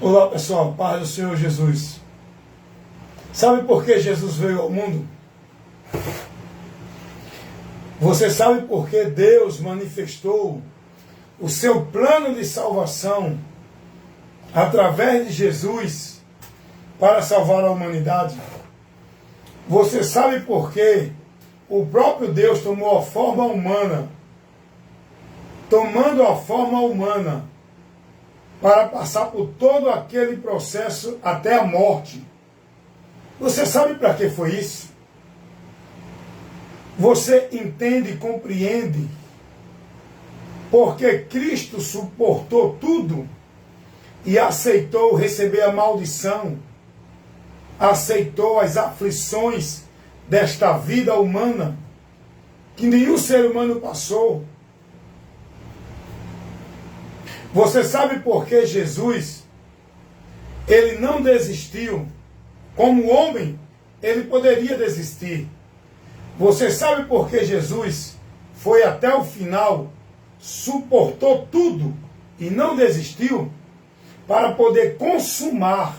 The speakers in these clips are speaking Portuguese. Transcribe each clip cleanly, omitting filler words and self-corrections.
Olá pessoal, paz do Senhor Jesus. Sabe por que Jesus veio ao mundo? Você sabe por que Deus manifestou o seu plano de salvação através de Jesus para salvar a humanidade? Você sabe por que o próprio Deus tomou a forma humana, tomando a forma humana, para passar por todo aquele processo até a morte? Você sabe para que foi isso? Você entende e compreende porque Cristo suportou tudo e aceitou receber a maldição, aceitou as aflições desta vida humana que nenhum ser humano passou. Você sabe por que Jesus, ele não desistiu? Como homem, ele poderia desistir. Você sabe por que Jesus foi até o final, suportou tudo e não desistiu? Para poder consumar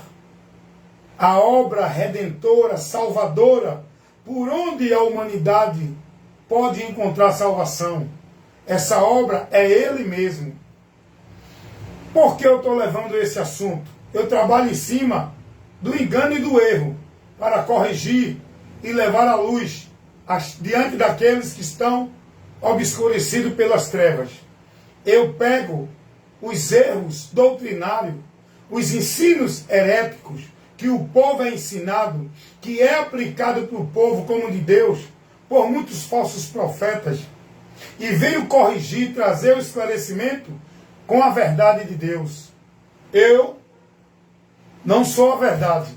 a obra redentora, salvadora, por onde a humanidade pode encontrar salvação. Essa obra é Ele mesmo. Por que eu estou levando esse assunto? Eu trabalho em cima do engano e do erro, para corrigir e levar a luz diante daqueles que estão obscurecidos pelas trevas. Eu pego os erros doutrinários, os ensinos heréticos, que o povo é ensinado, que é aplicado para o povo como de Deus, por muitos falsos profetas, e venho corrigir, trazer o esclarecimento com a verdade de Deus. Eu não sou a verdade,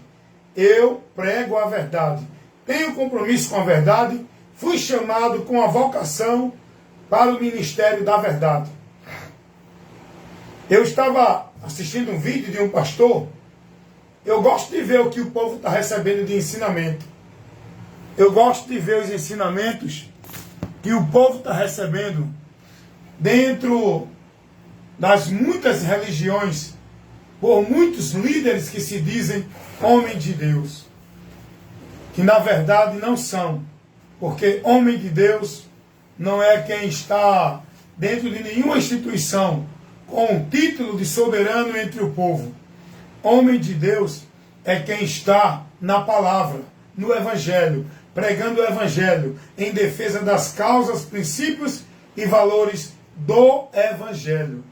eu prego a verdade. Tenho compromisso com a verdade, fui chamado com a vocação para o ministério da verdade. Eu estava assistindo um vídeo de um pastor. Eu gosto de ver o que o povo está recebendo de ensinamento. Eu gosto de ver os ensinamentos que o povo está recebendo dentro das muitas religiões, por muitos líderes que se dizem homens de Deus, que na verdade não são, porque homem de Deus não é quem está dentro de nenhuma instituição com o título de soberano entre o povo. Homem de Deus é quem está na palavra, no Evangelho, pregando o Evangelho em defesa das causas, princípios e valores do Evangelho.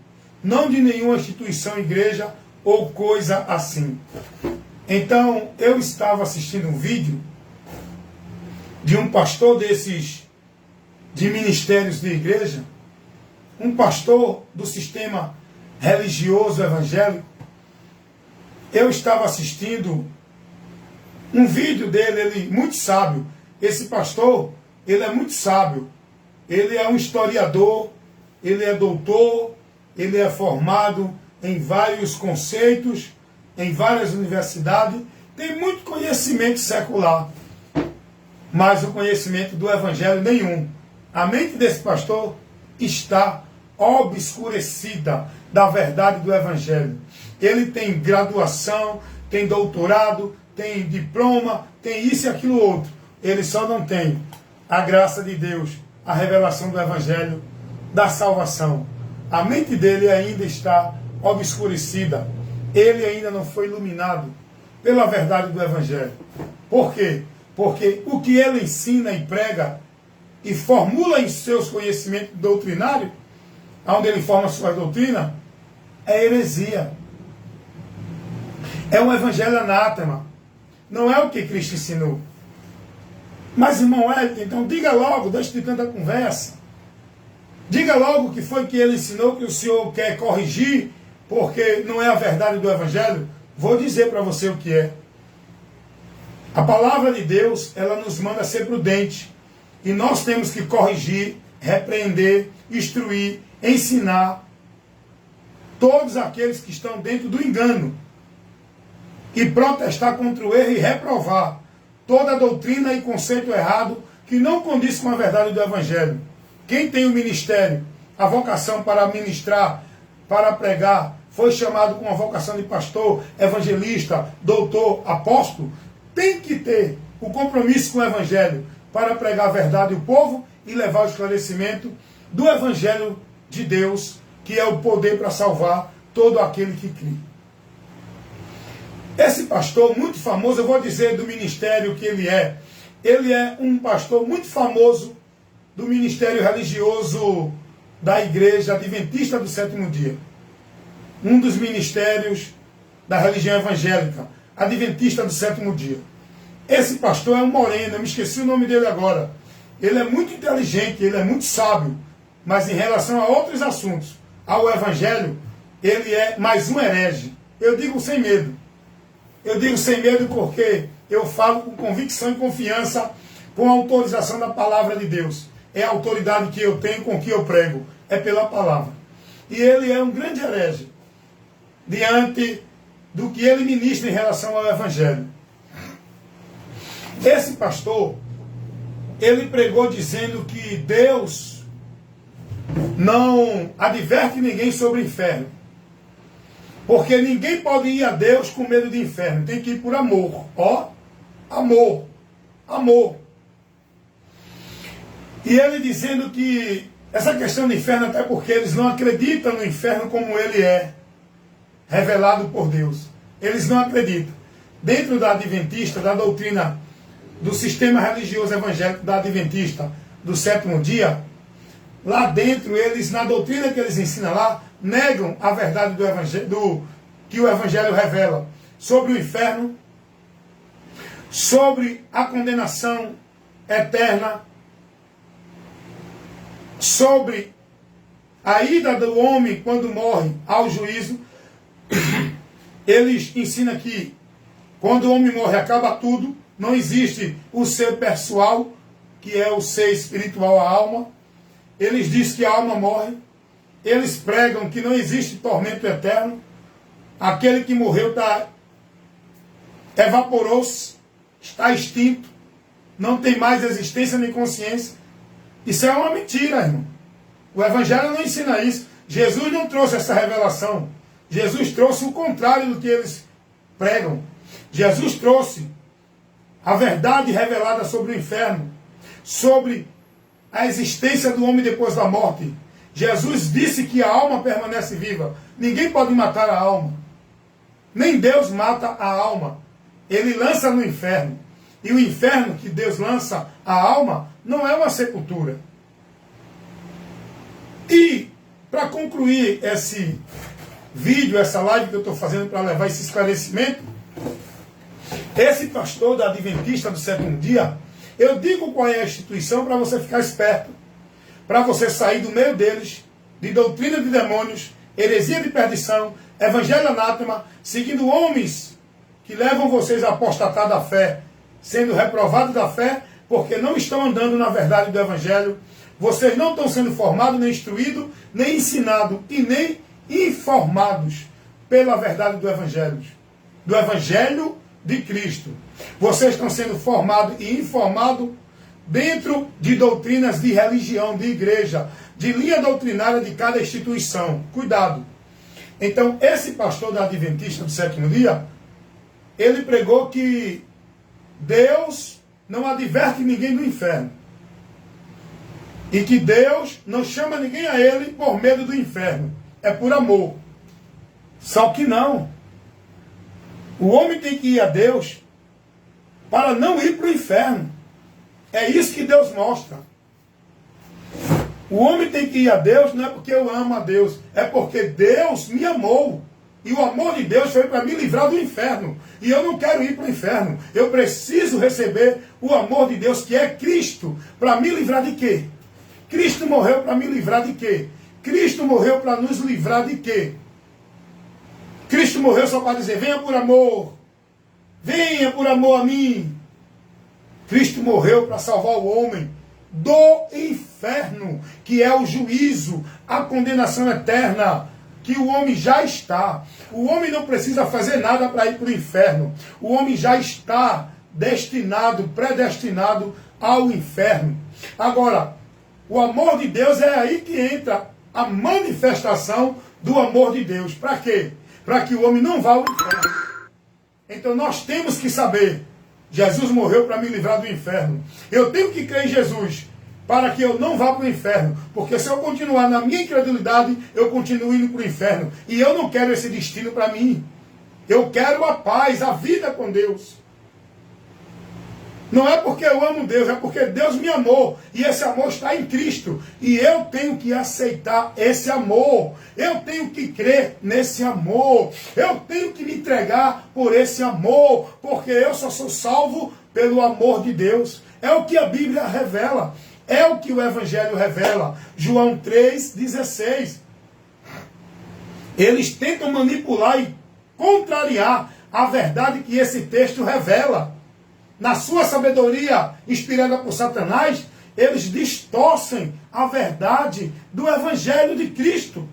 Não de nenhuma instituição, igreja ou coisa assim. Então, eu estava assistindo um vídeo de um pastor desses, de ministérios de igreja, um pastor do sistema religioso evangélico. Eu estava assistindo um vídeo dele, ele muito sábio. Esse pastor, ele é muito sábio. Ele é um historiador, ele é doutor, ele é formado em vários conceitos, em várias universidades, tem muito conhecimento secular, mas o conhecimento do Evangelho nenhum. A mente desse pastor está obscurecida da verdade do Evangelho. Ele tem graduação, tem doutorado, tem diploma, tem isso e aquilo outro. Ele só não tem a graça de Deus, a revelação do Evangelho, da salvação. A mente dele ainda está obscurecida. Ele ainda não foi iluminado pela verdade do Evangelho. Por quê? Porque o que ele ensina e prega e formula em seus conhecimentos doutrinários, onde ele forma sua doutrina, é heresia. É um evangelho anátema. Não é o que Cristo ensinou. Mas, irmão Elton, então diga logo, deixe de tanta conversa. Diga logo o que foi que ele ensinou, que o senhor quer corrigir, porque não é a verdade do Evangelho. Vou dizer para você o que é. A palavra de Deus, ela nos manda ser prudente. E nós temos que corrigir, repreender, instruir, ensinar todos aqueles que estão dentro do engano. E protestar contra o erro e reprovar toda doutrina e conceito errado que não condiz com a verdade do Evangelho. Quem tem o ministério, a vocação para ministrar, para pregar, foi chamado com a vocação de pastor, evangelista, doutor, apóstolo, tem que ter o compromisso com o evangelho para pregar a verdade ao povo e levar o esclarecimento do evangelho de Deus, que é o poder para salvar todo aquele que crê. Esse pastor muito famoso, eu vou dizer do ministério que ele é um pastor muito famoso do ministério religioso da Igreja Adventista do Sétimo Dia. Um dos ministérios da religião evangélica, Adventista do Sétimo Dia. Esse pastor é um moreno, eu me esqueci o nome dele agora. Ele é muito inteligente, ele é muito sábio, mas em relação a outros assuntos, ao evangelho, ele é mais um herege. Eu digo sem medo. Eu digo sem medo porque eu falo com convicção e confiança, com a autorização da palavra de Deus. É a autoridade que eu tenho com que eu prego. É pela palavra. E ele é um grande herege diante do que ele ministra em relação ao evangelho. Esse pastor, ele pregou dizendo que Deus não adverte ninguém sobre o inferno. Porque ninguém pode ir a Deus com medo de inferno. Tem que ir por amor. Ó, amor. Amor. E ele dizendo que essa questão do inferno, até porque eles não acreditam no inferno como ele é revelado por Deus. Eles não acreditam. Dentro da Adventista, da doutrina do sistema religioso evangélico da Adventista do Sétimo Dia, lá dentro, eles, na doutrina que eles ensinam lá, negam a verdade do evangelho, que o evangelho revela sobre o inferno, sobre a condenação eterna, sobre a ida do homem quando morre ao juízo. Eles ensinam que quando o homem morre acaba tudo, não existe o ser pessoal, que é o ser espiritual, a alma. Eles dizem que a alma morre. Eles pregam que não existe tormento eterno. Aquele que morreu evaporou-se, está extinto, não tem mais existência nem consciência. Isso é uma mentira, irmão. O Evangelho não ensina isso. Jesus não trouxe essa revelação. Jesus trouxe o contrário do que eles pregam. Jesus trouxe a verdade revelada sobre o inferno, sobre a existência do homem depois da morte. Jesus disse que a alma permanece viva. Ninguém pode matar a alma. Nem Deus mata a alma. Ele lança no inferno. E o inferno que Deus lança a alma não é uma sepultura. E, para concluir esse vídeo, essa live que eu estou fazendo para levar esse esclarecimento, esse pastor da Adventista do Sétimo Dia, eu digo qual é a instituição para você ficar esperto, para você sair do meio deles, de doutrina de demônios, heresia de perdição, evangelho anátema, seguindo homens que levam vocês a apostatar da fé, sendo reprovados da fé, porque não estão andando na verdade do evangelho. Vocês não estão sendo formados, nem instruídos, nem ensinados e nem informados pela verdade do evangelho de Cristo. Vocês estão sendo formados e informados dentro de doutrinas de religião, de igreja, de linha doutrinária de cada instituição. Cuidado. Então, esse pastor da Adventista do Sétimo Dia, ele pregou que Deus não adverte ninguém do inferno. E que Deus não chama ninguém a ele por medo do inferno. É por amor. Só que não. O homem tem que ir a Deus para não ir para o inferno. É isso que Deus mostra. O homem tem que ir a Deus não é porque eu amo a Deus, é porque Deus me amou. E o amor de Deus foi para me livrar do inferno. E eu não quero ir para o inferno. Eu preciso receber o amor de Deus, que é Cristo, para me livrar de quê? Cristo morreu para me livrar de quê? Cristo morreu para nos livrar de quê? Cristo morreu só para dizer, venha por amor. Venha por amor a mim. Cristo morreu para salvar o homem do inferno, que é o juízo, a condenação eterna, que o homem já está. O homem não precisa fazer nada para ir para o inferno. O homem já está destinado, predestinado ao inferno. Agora, o amor de Deus é aí que entra a manifestação do amor de Deus. Para quê? Para que o homem não vá ao inferno. Então nós temos que saber, Jesus morreu para me livrar do inferno. Eu tenho que crer em Jesus para que eu não vá para o inferno. Porque se eu continuar na minha incredulidade, eu continuo indo para o inferno. E eu não quero esse destino para mim. Eu quero a paz, a vida com Deus. Não é porque eu amo Deus, é porque Deus me amou. E esse amor está em Cristo. E eu tenho que aceitar esse amor. Eu tenho que crer nesse amor. Eu tenho que me entregar por esse amor. Porque eu só sou salvo pelo amor de Deus. É o que a Bíblia revela. É o que o Evangelho revela. João 3,16. Eles tentam manipular e contrariar a verdade que esse texto revela. Na sua sabedoria inspirada por Satanás, eles distorcem a verdade do Evangelho de Cristo.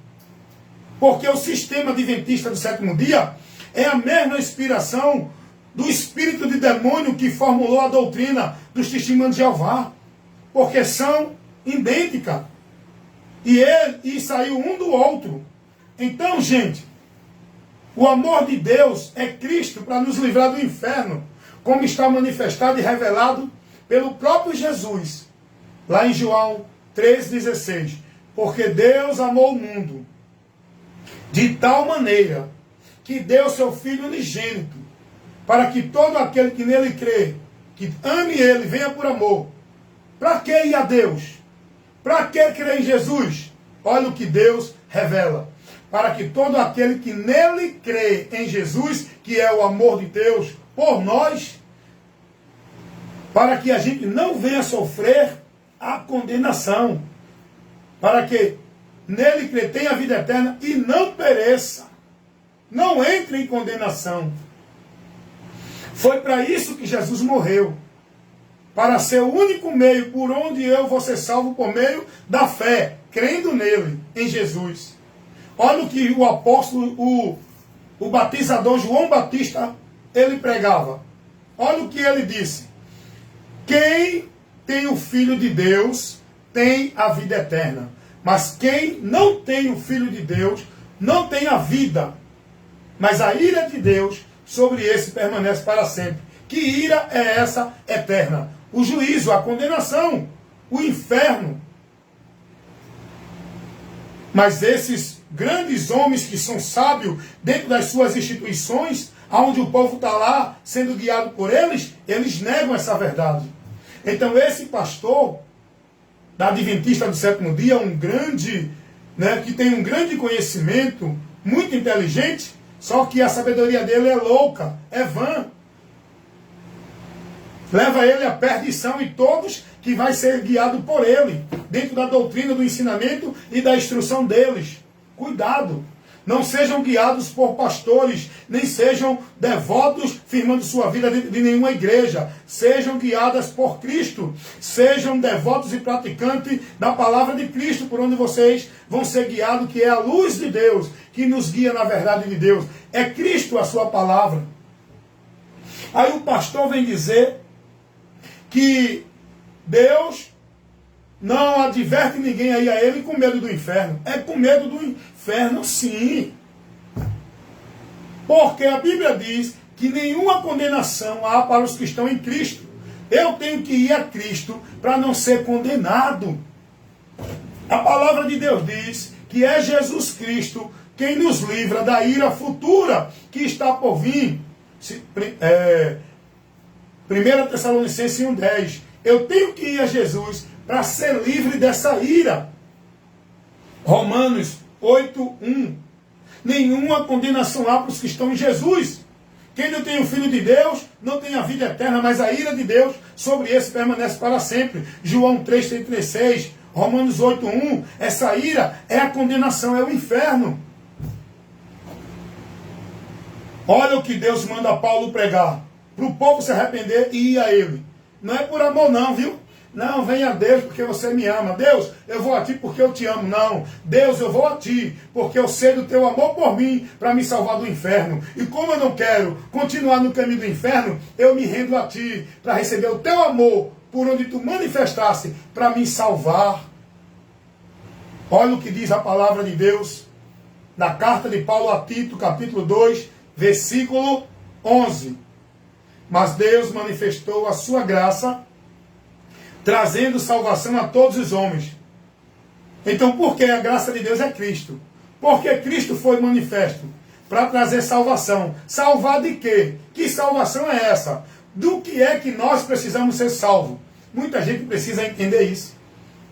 Porque o sistema adventista do sétimo dia é a mesma inspiração do espírito de demônio que formulou a doutrina dos testemunhos de Jeová. Porque são idênticas. E saiu um do outro. Então, gente, o amor de Deus é Cristo para nos livrar do inferno, como está manifestado e revelado pelo próprio Jesus, lá em João 3,16. Porque Deus amou o mundo de tal maneira que deu seu Filho unigênito, para que todo aquele que nele crê, que ame ele, venha por amor. Para que ir a Deus? Para que crer em Jesus? Olha o que Deus revela. Para que todo aquele que nele crê em Jesus, que é o amor de Deus por nós, para que a gente não venha sofrer a condenação, para que nele crê tenha a vida eterna e não pereça, não entre em condenação. Foi para isso que Jesus morreu, para ser o único meio por onde eu vou ser salvo por meio da fé, crendo nele, em Jesus. Olha o que o apóstolo, o batizador João Batista, ele pregava. Olha o que ele disse. Quem tem o Filho de Deus tem a vida eterna. Mas quem não tem o Filho de Deus não tem a vida. Mas a ira de Deus sobre esse permanece para sempre. Que ira é essa eterna? O juízo, a condenação, o inferno. Mas esses grandes homens que são sábios dentro das suas instituições, onde o povo está lá sendo guiado por eles, eles negam essa verdade. Então esse pastor da Adventista do sétimo dia, um grande, que tem um grande conhecimento, muito inteligente, só que a sabedoria dele é louca, é vã. Leva ele à perdição e todos que vai ser guiado por ele, dentro da doutrina, do ensinamento e da instrução deles. Cuidado! Não sejam guiados por pastores, nem sejam devotos firmando sua vida dentro de nenhuma igreja. Sejam guiadas por Cristo. Sejam devotos e praticantes da palavra de Cristo, por onde vocês vão ser guiados, que é a luz de Deus, que nos guia na verdade de Deus. É Cristo a sua palavra. Aí o pastor vem dizer que Deus não adverte ninguém aí a ele com medo do inferno. É com medo do inferno, sim. Porque a Bíblia diz que nenhuma condenação há para os que estão em Cristo. Eu tenho que ir a Cristo para não ser condenado. A palavra de Deus diz que é Jesus Cristo quem nos livra da ira futura que está por vir. 1 Tessalonicenses 1,10. Eu tenho que ir a Jesus para ser livre dessa ira. Romanos 8,1. Nenhuma condenação há para os que estão em Jesus. Quem não tem o Filho de Deus não tem a vida eterna, mas a ira de Deus sobre esse permanece para sempre. João 3,36, Romanos 8,1. Essa ira é a condenação, é o inferno. Olha o que Deus manda Paulo pregar. Para o povo se arrepender e ir a ele. Não é por amor não, viu? Não, venha a Deus porque você me ama. Deus, eu vou a ti porque eu te amo. Não. Deus, eu vou a ti porque eu sei do teu amor por mim para me salvar do inferno. E como eu não quero continuar no caminho do inferno, eu me rendo a ti para receber o teu amor por onde tu manifestaste para me salvar. Olha o que diz a palavra de Deus. da carta de Paulo a Tito, capítulo 2, versículo 11. Mas Deus manifestou a sua graça, trazendo salvação a todos os homens. Então, por que a graça de Deus é Cristo? Porque Cristo foi manifesto para trazer salvação. Salvar de quê? Que salvação é essa? Do que é que nós precisamos ser salvos? Muita gente precisa entender isso.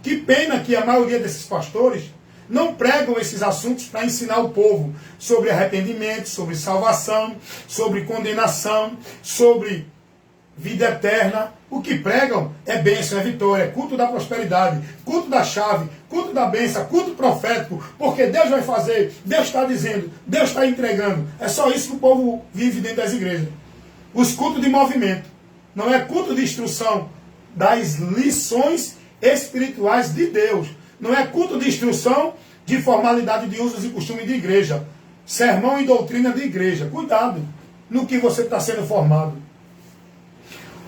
Que pena que a maioria desses pastores não pregam esses assuntos para ensinar o povo sobre arrependimento, sobre salvação, sobre condenação, sobre vida eterna. O que pregam é bênção, é vitória, é culto da prosperidade, culto da chave, culto da bênção, culto profético, porque Deus vai fazer, Deus está dizendo, Deus está entregando. É só isso que o povo vive dentro das igrejas. Os cultos de movimento. Não é culto de instrução das lições espirituais de Deus. Não é culto de instrução de formalidade de usos e costumes de igreja. Sermão e doutrina de igreja. Cuidado no que você está sendo formado.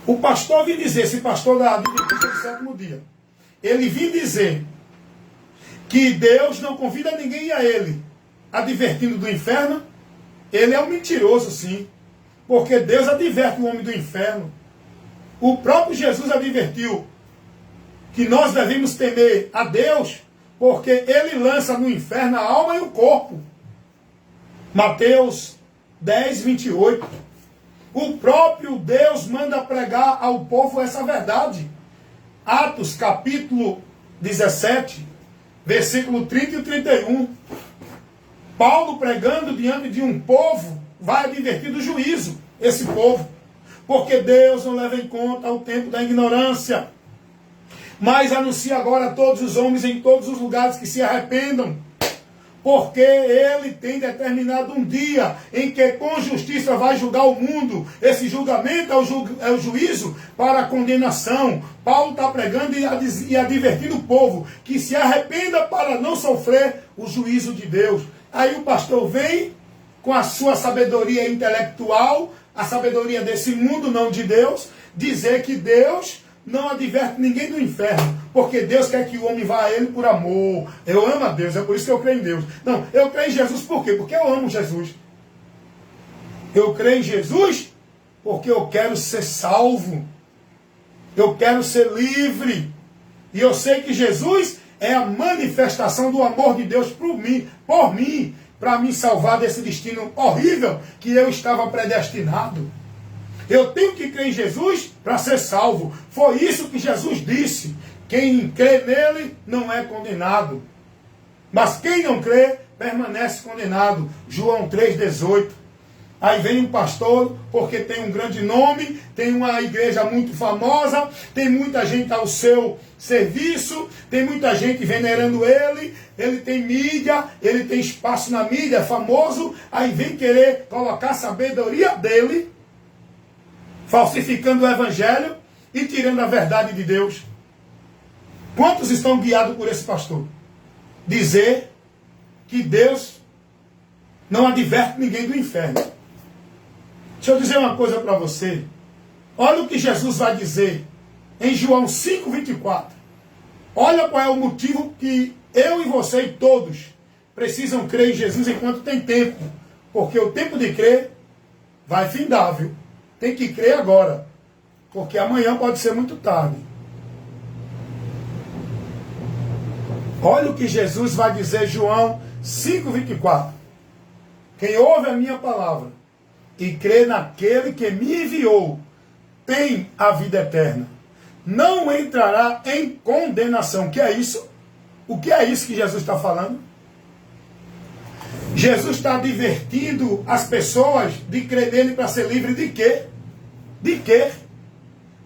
O pastor vem dizer, esse pastor da Adventista do sétimo dia, ele vem dizer que Deus não convida ninguém a ele, advertindo do inferno. Ele é um mentiroso, sim, porque Deus adverte o homem do inferno. O próprio Jesus advertiu que nós devemos temer a Deus, porque ele lança no inferno a alma e o corpo. Mateus 10, 28. O próprio Deus manda pregar ao povo essa verdade. Atos, capítulo 17, versículo 30 e 31. Paulo pregando diante de um povo, vai advertir do juízo, esse povo. Porque Deus não leva em conta o tempo da ignorância. Mas anuncia agora a todos os homens em todos os lugares que se arrependam. Porque ele tem determinado um dia em que com justiça vai julgar o mundo. Esse julgamento é o juízo para a condenação. Paulo está pregando e advertindo o povo que se arrependa para não sofrer o juízo de Deus. Aí o pastor vem com a sua sabedoria intelectual, a sabedoria desse mundo, não de Deus, dizer que Deus não adverte ninguém do inferno, porque Deus quer que o homem vá a ele por amor. Eu amo a Deus, é por isso que eu creio em Deus. Não, eu creio em Jesus por quê? Porque eu amo Jesus. Eu creio em Jesus porque eu quero ser salvo. Eu quero ser livre. E eu sei que Jesus é a manifestação do amor de Deus por mim, para me salvar desse destino horrível que eu estava predestinado. Eu tenho que crer em Jesus para ser salvo. Foi isso que Jesus disse. Quem crê nele não é condenado. Mas quem não crê, permanece condenado. João 3,18. Aí vem um pastor, porque tem um grande nome, tem uma igreja muito famosa, tem muita gente ao seu serviço, tem muita gente venerando ele, ele tem mídia, ele tem espaço na mídia, é famoso, aí vem querer colocar a sabedoria dele, falsificando o evangelho e tirando a verdade de Deus. Quantos estão guiados por esse pastor? Dizer que Deus não adverte ninguém do inferno. Deixa eu dizer uma coisa para você. Olha o que Jesus vai dizer em João 5,24. Olha qual é o motivo que eu e você e todos precisam crer em Jesus enquanto tem tempo. Porque o tempo de crer vai findar, viu? Tem que crer agora, porque amanhã pode ser muito tarde. Olha o que Jesus vai dizer, João 5,24. Quem ouve a minha palavra e crê naquele que me enviou, tem a vida eterna. Não entrará em condenação. O que é isso? O que é isso que Jesus está falando? Jesus está advertindo as pessoas de crer nele para ser livre de quê? De quê?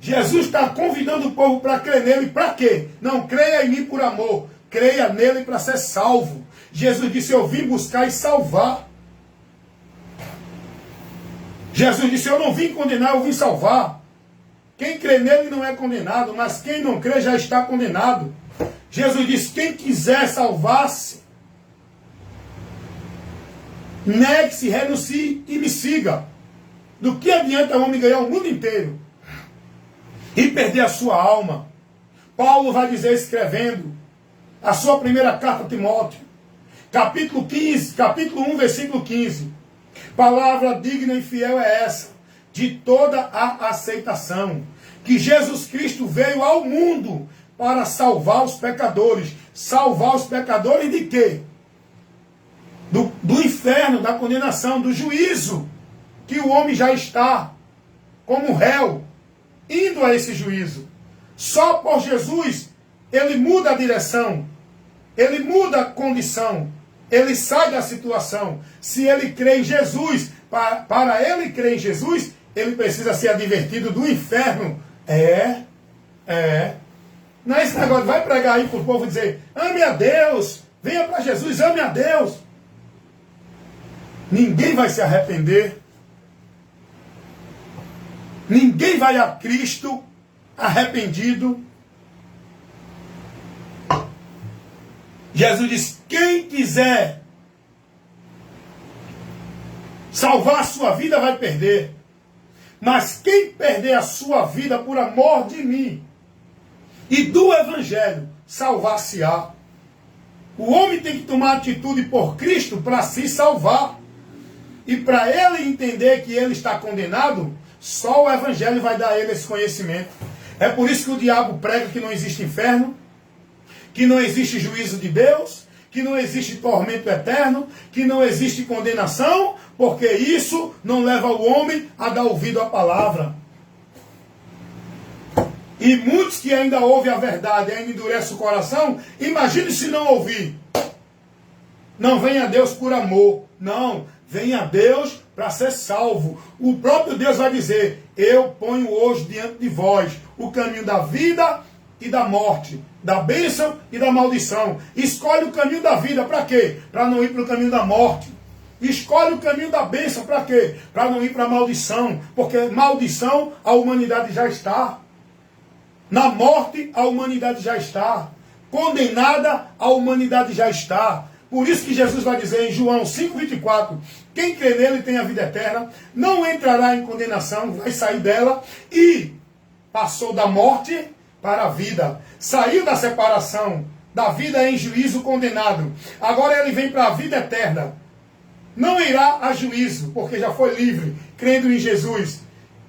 Jesus está convidando o povo para crer nele para quê? Não creia em mim por amor, creia nele para ser salvo. Jesus disse, eu vim buscar e salvar. Jesus disse, eu não vim condenar, eu vim salvar. Quem crê nele não é condenado, mas quem não crê já está condenado. Jesus disse, quem quiser salvar-se, negue-se, renuncie e me siga. Do que adianta o homem ganhar o mundo inteiro e perder a sua alma? Paulo vai dizer, escrevendo a sua primeira carta a Timóteo, capítulo 1, versículo 15. Palavra digna e fiel é essa, de toda a aceitação, que Jesus Cristo veio ao mundo para salvar os pecadores. Salvar os pecadores de quê? Do inferno, da condenação, do juízo, que o homem já está como réu, indo a esse juízo. Só por Jesus, ele muda a direção, ele muda a condição, ele sai da situação. Se ele crê em Jesus, para ele crer em Jesus, ele precisa ser advertido do inferno. Não é esse negócio, vai pregar aí para o povo dizer, ame a Deus, venha para Jesus, ame a Deus. Ninguém vai se arrepender. Ninguém vai a Cristo arrependido. Jesus diz, quem quiser salvar a sua vida vai perder. Mas quem perder a sua vida por amor de mim e do Evangelho, salvar-se-á. O homem tem que tomar atitude por Cristo para se salvar. E para ele entender que ele está condenado, só o Evangelho vai dar a ele esse conhecimento. É por isso que o diabo prega que não existe inferno, que não existe juízo de Deus, que não existe tormento eterno, que não existe condenação, porque isso não leva o homem a dar ouvido à palavra. E muitos que ainda ouvem a verdade, ainda endurecem o coração, imagine se não ouvir. Não vem a Deus por amor, não, vem a Deus para ser salvo. O próprio Deus vai dizer, eu ponho hoje diante de vós o caminho da vida e da morte, da bênção e da maldição. Escolhe o caminho da vida, para quê? Para não ir para o caminho da morte. Escolhe o caminho da bênção, para quê? Para não ir para a maldição, porque maldição a humanidade já está. Na morte a humanidade já está. Condenada a humanidade já está. Por isso que Jesus vai dizer em João 5,24, quem crê nele tem a vida eterna, não entrará em condenação, vai sair dela, e passou da morte para a vida. Saiu da separação, da vida em juízo condenado. Agora ele vem para a vida eterna. Não irá a juízo, porque já foi livre, crendo em Jesus.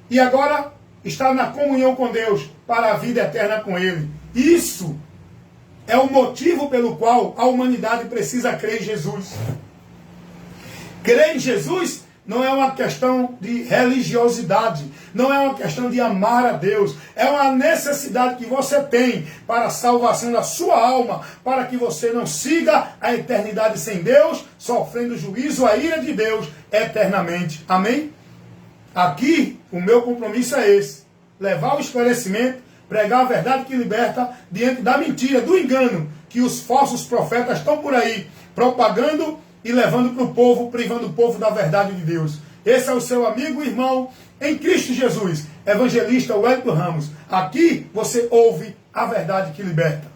E agora está na comunhão com Deus, para a vida eterna com ele. Isso é o motivo pelo qual a humanidade precisa crer em Jesus. Crer em Jesus não é uma questão de religiosidade, não é uma questão de amar a Deus, é uma necessidade que você tem para a salvação da sua alma, para que você não siga a eternidade sem Deus, sofrendo juízo, a ira de Deus eternamente. Amém? Aqui, o meu compromisso é esse, levar o esclarecimento, pregar a verdade que liberta diante da mentira, do engano, que os falsos profetas estão por aí, propagando e levando para o povo, privando o povo da verdade de Deus. Esse é o seu amigo e irmão em Cristo Jesus, evangelista Wellington Ramos. Aqui você ouve a verdade que liberta.